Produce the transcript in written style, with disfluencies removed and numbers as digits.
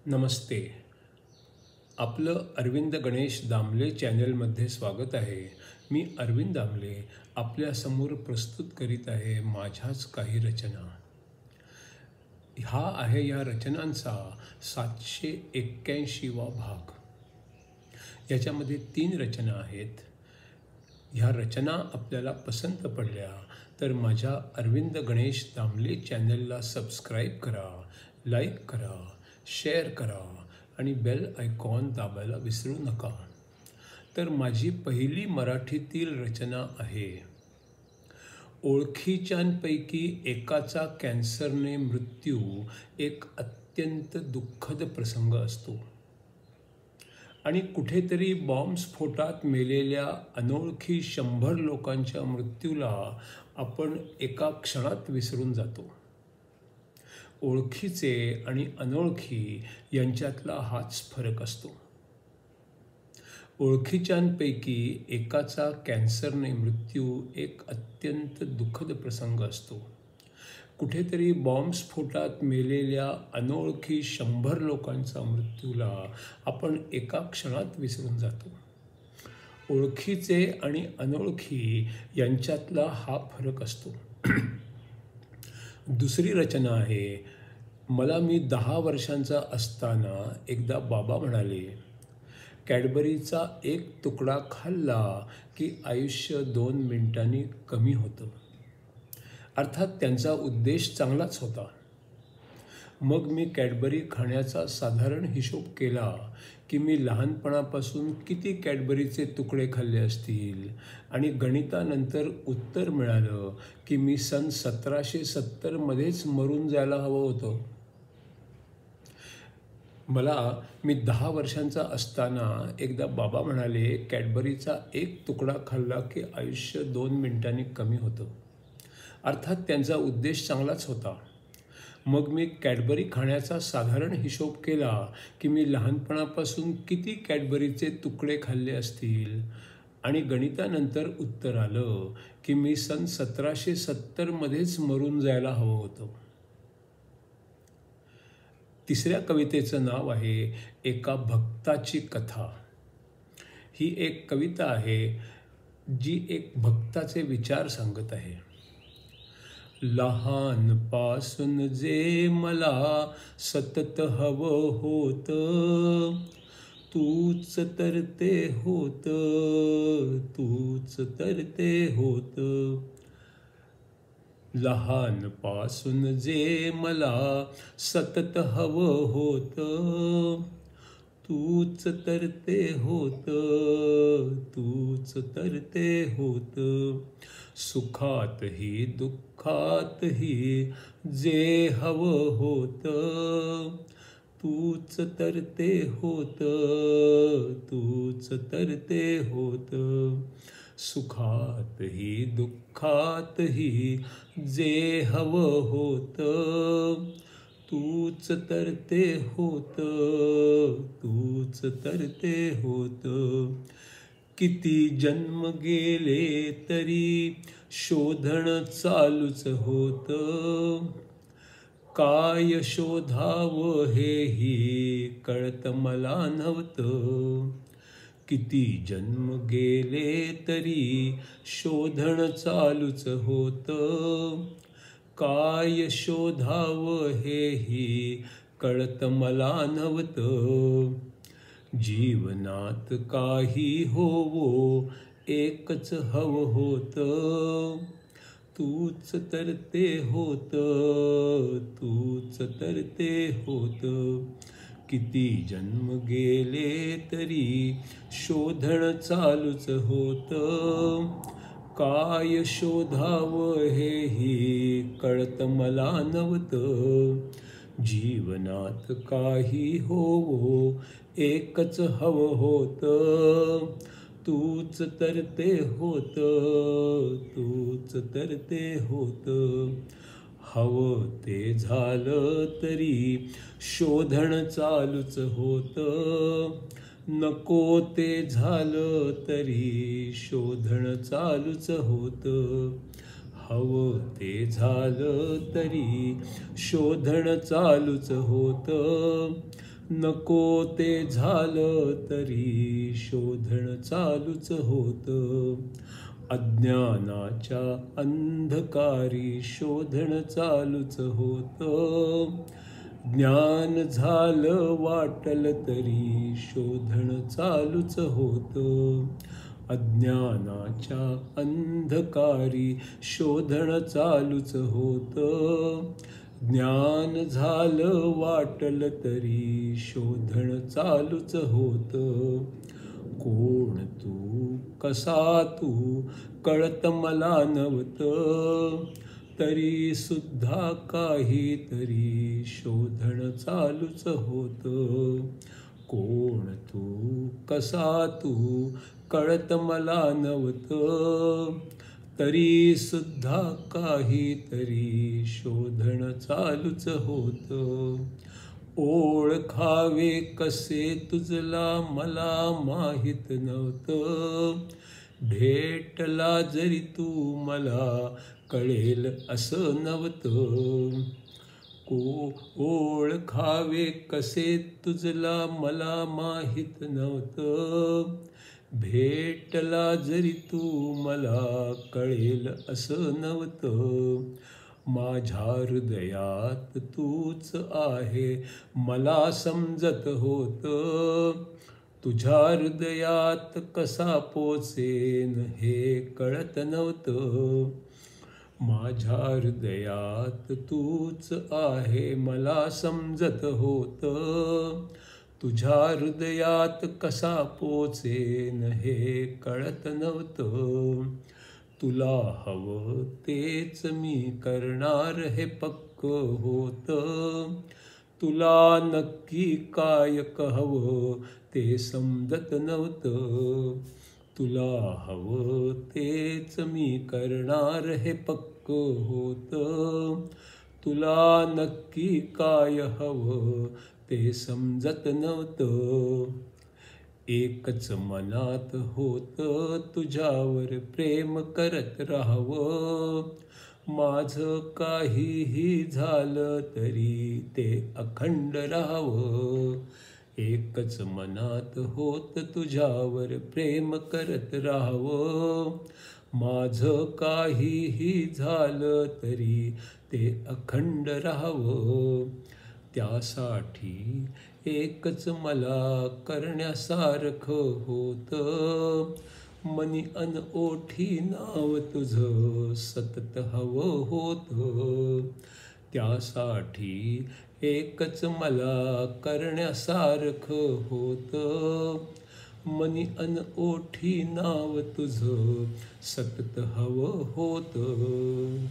नमस्ते. आपलं अरविंद गणेश दामले चॅनलमध्ये स्वागत आहे. मी अरविंद दामले आपल्यासमोर प्रस्तुत करीत आहे माझ्याच काही रचना. हा आहे या रचनांचा 781वा भाग. याच्यामध्ये 3 रचना आहेत. ह्या रचना आपल्याला पसंत पडल्या तर माझ्या अरविंद गणेश दामले चॅनलला सबस्क्राईब करा, लाईक करा, शेअर करा आणि बेल आयकॉन दाबायला विसरू नका. तर माझी पहिली मराठीतील रचना आहे. ओळखीच्यांपैकी एकाचा कॅन्सरने मृत्यू एक अत्यंत दुःखद प्रसंग असतो आणि कुठेतरी बॉम्बस्फोटात मेलेल्या अनोळखी 100 लोकांच्या मृत्यूला आपण एका क्षणात विसरून जातो. ओळखीचे आणि अनोळखी यांच्यातला हाच फरक असतो. ओळखीच्यांपैकी एकाचा कॅन्सरने मृत्यू एक अत्यंत दुःखद प्रसंग असतो. कुठेतरी बॉम्बस्फोटात मेलेल्या अनोळखी 100 लोकांचा मृत्यूला आपण एका क्षणात विसरून जातो. ओळखीचे आणि अनोळखी यांच्यातला हा फरक असतो. दुसरी रचना आहे. मला मी 10 वर्षांचा असताना एकदा बाबा म्हणाले, कॅडबरीचा एक तुकडा खाल्ला की आयुष्य 2 मिनिटांनी कमी होतं. अर्थात त्यांचा उद्देश चांगलाच होता. मग मी कॅडबरी खाण्याचा साधारण हिशोब केला की मी लहानपणापासून किती कॅडबरीचे तुकडे खाल्ले असतील आणि गणितानंतर उत्तर मिळालं की मी सन 1770 मध्येच मरून जायला हवं होतं. मी 10 वर्षांचा असताना एकदा बाबा म्हणाले, कॅडबरीचा एक तुकडा खाल्ला की आयुष्य 2 मिनिटांनी कमी होतं. अर्थात त्यांचा उद्देश चांगलाच होता. मग मी कॅडबरी खाण्याचा साधारण हिशोब केला की मी लहानपणापासून किती कॅडबरीचे तुकडे खाल्ले असतील आणि गणितानंतर उत्तर आलं की मी सन 1770 मध्येच मरून जायला हवं होतं. तिसऱ्या कवितेचं नाव आहे एका भक्ताची कथा. ही एक कविता आहे जी एक भक्ताचे विचार सांगत आहे. लहानपासून जे मला सतत हवं होतं, तूच तर ते होतं, तूच तर ते होतं. लहानपासून जे मला सतत हवं होतं, तूच तर ते होतं, तूच तर ते होतं. सुखातही दुःखातही जे हवं होतं, तूच तर ते होतं, तूच तर ते होतं. सुखातही दुःखातही जे हवं होतं, तूच तर ते होतं, तूच तर ते होतं. किती जन्म गेले तरी शोधणं चालूच होतं, काय शोधावं हेही कळत मला नव्हतं. किती जन्म गेले तरी शोधणं चालूच होतं, काय शोधावं हेही कळत मला नव्हतं. जीवनात काही होवो एकच हवं होतं, तूच तर ते होतं, तूच तर ते होतं. किती जन्म गेले तरी शोधणं चालूच होतं, काय शोधावं हेही कळत मला नव्हतं. जीवनात काही होवो एकच हवं होतं, तूच तर ते होतं, तूच तर ते होतं. हवं ते झालं तरी शोधणं चालूच होतं, नको ते झालं तरी शोधणं चालूच होतं. हवं ते झालं तरी शोधणं चालूच होतं, नको ते झालं तरी शोधण चालूच होतं. अज्ञानाच्या अंधकारी शोधण चालूच होतं. ज्ञान झालं वाटल तरी शोधण चालूच होतं. अज्ञानाच्या अंधकारी शोधण चालूच होतं. ज्ञान झालं वाटल तरी शोधण चालूच होतं. कोण तू कसा तू कळत मला नव्हतं, तरी सुद्धा काहीतरी शोधण चालूच होतं. कोण तू कसा तू कळत मला नव्हतं, तरी सुद्धा काहीतरी शोधण चालूच होतं. ओळखावे कसे तुझला मला माहीत नव्हतं, भेटला जरी तू मला कळेल असं नव्हतं. ओळखावे कसे तुझला मला माहीत नव्हतं, भेटला जरी तू मला कळेल असं नव्हतं. माझ्या हृदयात तूच आहे मला समजत होतं, तुझ्या हृदयात कसा पोचेन हे कळत नव्हतं. माझ्या हृदयात तूच आहे मला समजत होतं, तुझ्या हृदयात कसा पोचेन हे कळत नव्हतं. तुला हवं तेच मी करणार हे पक्क होतं, तुला नक्की काय हवं ते समजत नव्हतं. तुला हवं तेच मी करणार हे पक्क होतं, तुला नक्की काय हवं ते समजत नव्हतं. एकच मनात होतं तुझ्यावर प्रेम करत राहावं, माझं काहीही झालं तरी ते अखंड राहावं. एकच मनात होत तुझ्यावर प्रेम करत राहावं, माझं काहीही झालं तरी ते अखंड राहावं. त्यासाठी एकच मला करण्यासारखं होतं, मनी अन ओठी नाव तुझं सतत हवं होतं. त्यासाठी एकच मला करण्यासारखं होतं, मनी अन ओठी नाव तुझं सतत हवं होतं.